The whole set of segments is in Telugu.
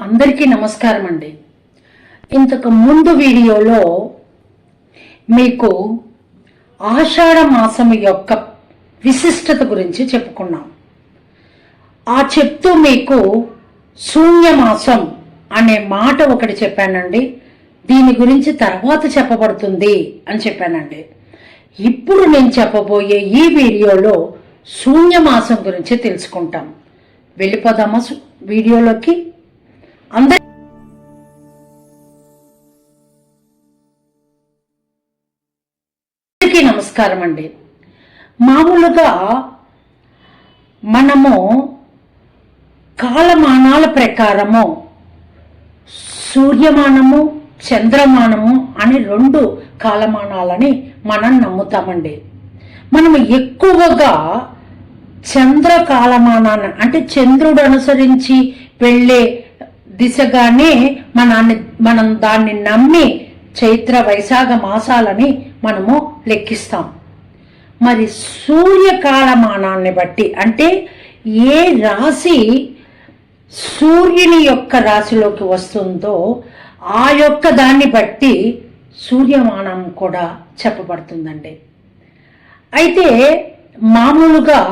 అందరికీ నమస్కారం అండి. ఇంతకు ముందు వీడియోలో మీకు ఆషాఢ మాసం యొక్క విశిష్టత గురించి చెప్పుకున్నాం. చెప్తూ మీకు శూన్యమాసం అనే మాట ఒకటి చెప్పానండి. దీని గురించి తర్వాత చెప్పబడుతుంది అని చెప్పానండి. ఇప్పుడు నేను చెప్పబోయే ఈ వీడియోలో శూన్యమాసం గురించి తెలుసుకుంటాం. వెళ్ళిపోదామా వీడియోలోకి? అందరికీ నమస్కారం అండి. మామూలుగా మనము కాలమానాల ప్రకారము సూర్యమానము చంద్రమానము అని రెండు కాలమానాలని మనం నమ్ముతామండి. మనము ఎక్కువగా చంద్ర కాలమానాన్ని అంటే చంద్రుడు అనుసరించి వెళ్ళే దిశగానే మనం దాన్ని నమ్మి చైత్ర వైశాఖ మాసాలని మనము లెక్కిస్తాం. మరి సూర్యకాలమానాన్ని బట్టి అంటే ఏ రాశి సూర్యుని యొక్క రాశిలోకి వస్తుందో ఆ యొక్క దాన్ని బట్టి సూర్యమానం కూడా చెప్పబడుతుందండి. అయితే మామూలుగా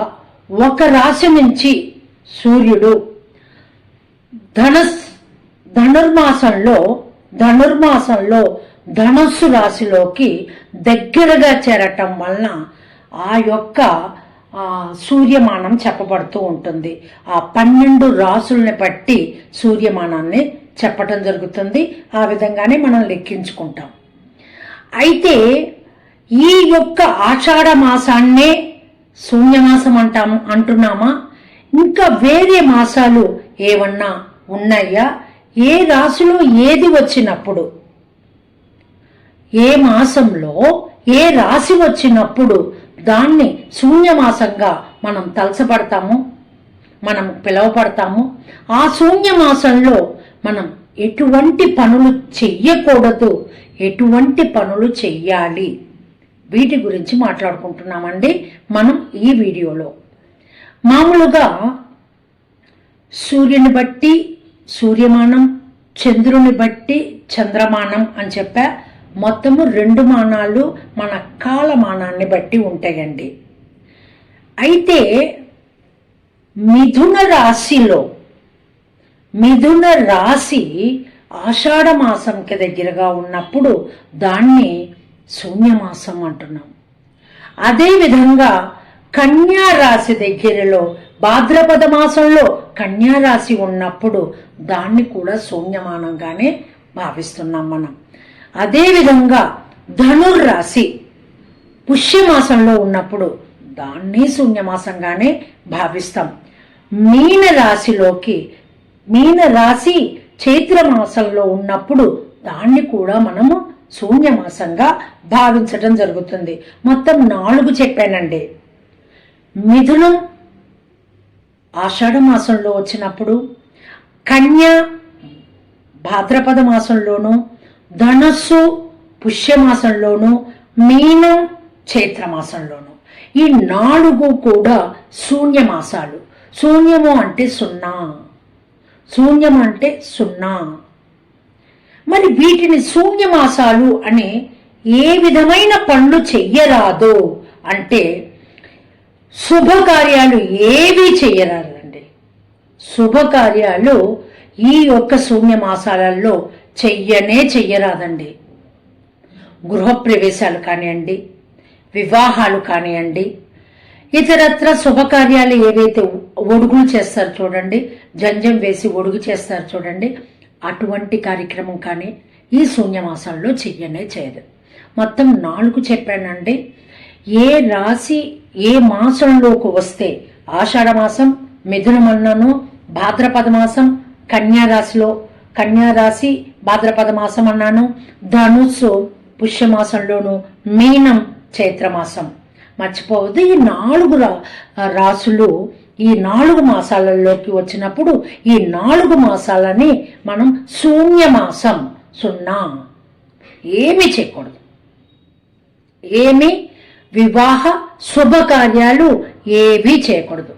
ఒక రాశి నుంచి సూర్యుడు ధనుర్మాసంలో ధనుస్సు రాశిలోకి దగ్గరగా చేరటం వలన ఆ యొక్క సూర్యమానం చెప్పబడుతూ ఉంటుంది. ఆ 12 రాసుల్ని బట్టి సూర్యమానాన్ని చెప్పటం జరుగుతుంది. ఆ విధంగానే మనం లెక్కించుకుంటాం. అయితే ఈ యొక్క ఆషాఢ మాసాన్నే శూన్యమాసం అంటున్నామా? ఇంకా వేరే మాసాలు ఏమన్నా ఉన్నాయా? ఏ రాశిలో ఏది వచ్చినప్పుడు, ఏ మాసంలో ఏ రాశి వచ్చినప్పుడు దాన్ని శూన్యమాసంగా మనం తలసపడతాము, మనం పిలువపడతాము. ఆ శూన్యమాసంలో మనం ఎటువంటి పనులు చెయ్యకూడదు, ఎటువంటి పనులు చెయ్యాలి, వీటి గురించి మాట్లాడుకుంటున్నామండి మనం ఈ వీడియోలో. మామూలుగా సూర్యుని బట్టి సూర్యమానం, చంద్రుని బట్టి చంద్రమానం అని చెప్పా. మొత్తము 2 మానాలు మన కాలమానాన్ని బట్టి ఉంటాయండి. అయితే మిథున రాశి ఆషాఢ మాసంకి దగ్గరగా ఉన్నప్పుడు దాన్ని శూన్యమాసం అంటున్నాం. అదేవిధంగా కన్యా రాశి దగ్గరలో భాద్రపద మాసంలో కన్యా రాశి ఉన్నప్పుడు దాన్ని కూడా శూన్యమానంగానే భావిస్తున్నాం మనం. అదేవిధంగా ధనుర్రాశి పుష్యమాసంలో ఉన్నప్పుడు దాన్ని శూన్యమాసంగానే భావిస్తాం. మీనరాశి చైత్రమాసంలో ఉన్నప్పుడు దాన్ని కూడా మనము శూన్యమాసంగా భావించటం జరుగుతుంది. మొత్తం 4 చెప్పానండి. మిథునం ఆషాఢ మాసంలో వచ్చినప్పుడు, కన్య భాద్రపద మాసంలోను, ధనస్సు పుష్యమాసంలోను, మీనం చైత్రమాసంలోను. ఈ 4 కూడా శూన్యమాసాలు. శూన్యము అంటే 0, శూన్యం అంటే 0. మరి వీటిని శూన్యమాసాలు అని ఏ విధమైన పనులు చెయ్యరాదు అంటే శుభకార్యాలు ఏవీ చెయ్యరాదండి. శుభకార్యాలు ఈ యొక్క శూన్యమాసాలలో చెయ్యరాదండి. గృహప్రవేశాలు కానివ్వండి, వివాహాలు కానివ్వండి, ఇతరత్ర శుభకార్యాలు ఏవైతే ఒడుగులు చేస్తారు చూడండి, జంజం వేసి ఒడుగు చేస్తారు చూడండి, అటువంటి కార్యక్రమం కానీ ఈ శూన్యమాసంలో చేయదు. మొత్తం 4 చెప్పానండి. ఏ రాశి ఏ మాసంలోకి వస్తే ఆషాఢ మాసం, మిథునమన్నను, భాద్రపద మాసం కన్యా రాశి భాద్రపద మాసం అన్నాను, ధనుస్సు పుష్యమాసంలోను, మీనం చైత్రమాసం. మర్చిపోవద్దు. ఈ 4 రాశులు ఈ 4 మాసాలలోకి వచ్చినప్పుడు ఈ 4 మాసాలని మనం శూన్యమాసం, 0, ఏమీ చేయకూడదు. ఏమి వివాహ శుభకార్యాలు ఏవీ చేయకూడదు.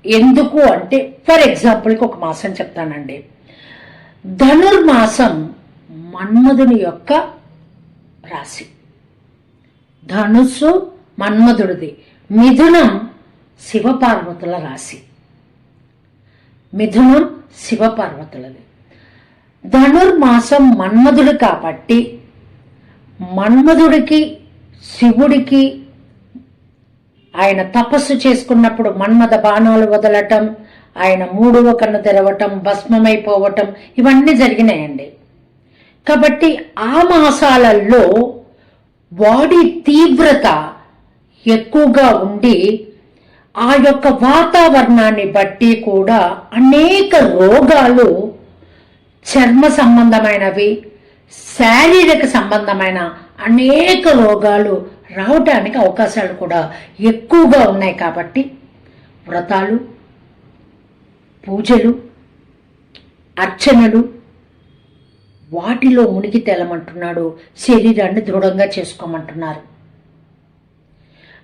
ఎందుకు అంటే ఫర్ ఎగ్జాంపుల్కి ఒక మాసం చెప్తానండి. ధనుర్మాసం మన్మధుని యొక్క రాశి. ధనుస్సు మన్మధుడిది, మిథునం శివపార్వతుల రాశి. మిథునం శివపార్వతులది. ధనుర్మాసం మన్మధుడు కాబట్టి మన్మధుడికి శివుడికి ఆయన తపస్సు చేసుకున్నప్పుడు మన్మథ బాణాలు వదలటం, ఆయన మూడవ కన్ను తెరవటం, భస్మమైపోవటం ఇవన్నీ జరిగినాయండి. కాబట్టి ఆ మాసాలలో బాడీ తీవ్రత ఎక్కువగా ఉండి ఆ యొక్క వాతావరణాన్ని బట్టి కూడా అనేక రోగాలు, చర్మ సంబంధమైనవి, శారీరక సంబంధమైన అనేక రోగాలు రావటానికి అవకాశాలు కూడా ఎక్కువగా ఉన్నాయి. కాబట్టి వ్రతాలు, పూజలు, అర్చనలు వాటిలో మునిగి తేలమంటున్నాడు. శరీరాన్ని దృఢంగా చేసుకోమంటున్నారు.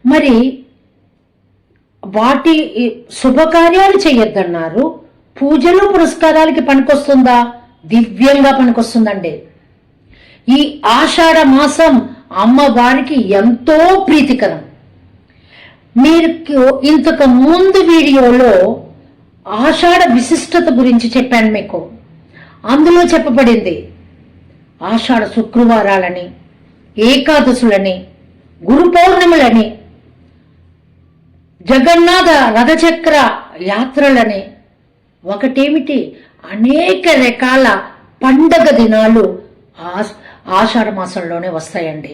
మరి వాటి శుభకార్యాలు చేయొద్దన్నారు. పూజలు పురస్కారాలకి పనికొస్తుందా? దివ్యంగా పనికొస్తుందండి. ఈ ఆషాఢ మాసం అమ్మవారికి ఎంతో ప్రీతికరం. మీరు ఇంతకు ముందు వీడియోలో ఆషాఢ విశిష్టత గురించి చెప్పాను మీకు. అందులో చెప్పబడింది ఆషాఢ శుక్రవారాలని, ఏకాదశులని, గురు పౌర్ణములని, జగన్నాథ రథచక్ర యాత్రలని, ఒకటేమిటి అనేక రకాల పండగ దినాలు ఆషాఢ మాసంలోనే వస్తాయండి.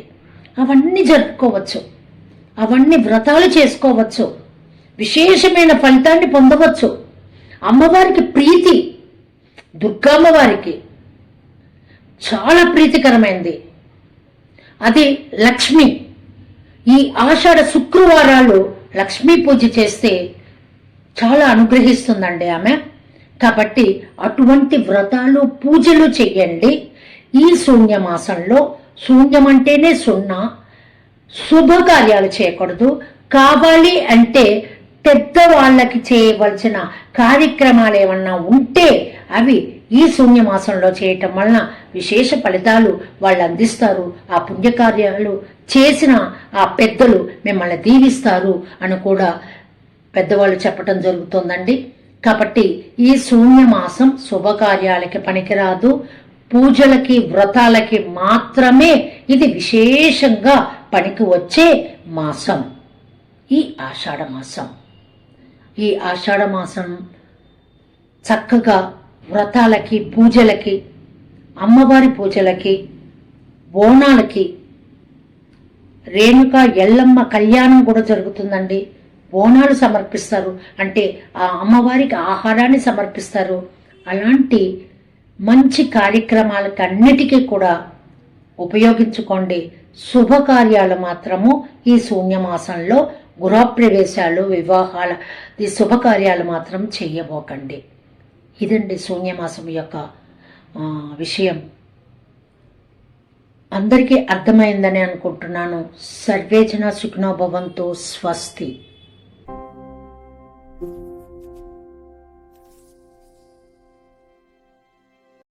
అవన్నీ జరుపుకోవచ్చు, అవన్నీ వ్రతాలు చేసుకోవచ్చు, విశేషమైన ఫలితాన్ని పొందవచ్చు. అమ్మవారికి ప్రీతి, దుర్గమ్మవారికి చాలా ప్రీతికరమైంది. అది లక్ష్మి. ఈ ఆషాఢ శుక్రవారాలు లక్ష్మీ పూజ చేస్తే చాలా అనుగ్రహిస్తుందండి ఆమె. కాబట్టి అటువంటి వ్రతాలు, పూజలు చెయ్యండి ఈ శూన్యమాసంలో. శూన్యం అంటేనే సున్నా. శుభకార్యాలు చేయకూడదు. కావాలి అంటే పెద్దవాళ్ళకి చేయవలసిన కార్యక్రమాలు ఏమన్నా ఉంటే అవి ఈ శూన్యమాసంలో చేయటం వలన విశేష ఫలితాలు వాళ్ళు అందిస్తారు. ఆ పుణ్యకార్యాలు చేసిన ఆ పెద్దలు మిమ్మల్ని దీవిస్తారు అని కూడా పెద్దవాళ్ళు చెప్పటం జరుగుతుందండి. కాబట్టి ఈ శూన్యమాసం శుభకార్యాలకి పనికిరాదు. పూజలకి, వ్రతాలకి మాత్రమే ఇది విశేషంగా పనికి వచ్చే మాసం ఈ ఆషాఢ మాసం. ఈ ఆషాఢ మాసం చక్కగా వ్రతాలకి, పూజలకి, అమ్మవారి పూజలకి, బోనాలకి, రేణుక ఎల్లమ్మ కళ్యాణం కూడా జరుగుతుందండి. బోనాలు సమర్పిస్తారు, అంటే ఆ అమ్మవారికి ఆహారాన్ని సమర్పిస్తారు. అలాంటి మంచి కార్యక్రమాలకి అన్నిటికీ కూడా ఉపయోగించుకోండి. శుభకార్యాలు మాత్రము ఈ శూన్యమాసంలో గృహప్రవేశాలు, వివాహాల ఈ శుభకార్యాలు మాత్రం చెయ్యబోకండి. ఇదండి శూన్యమాసం యొక్క విషయం. అందరికీ అర్థమైందని అనుకుంటున్నాను. సర్వేజన సుఖినో భవంతు. స్వస్తి.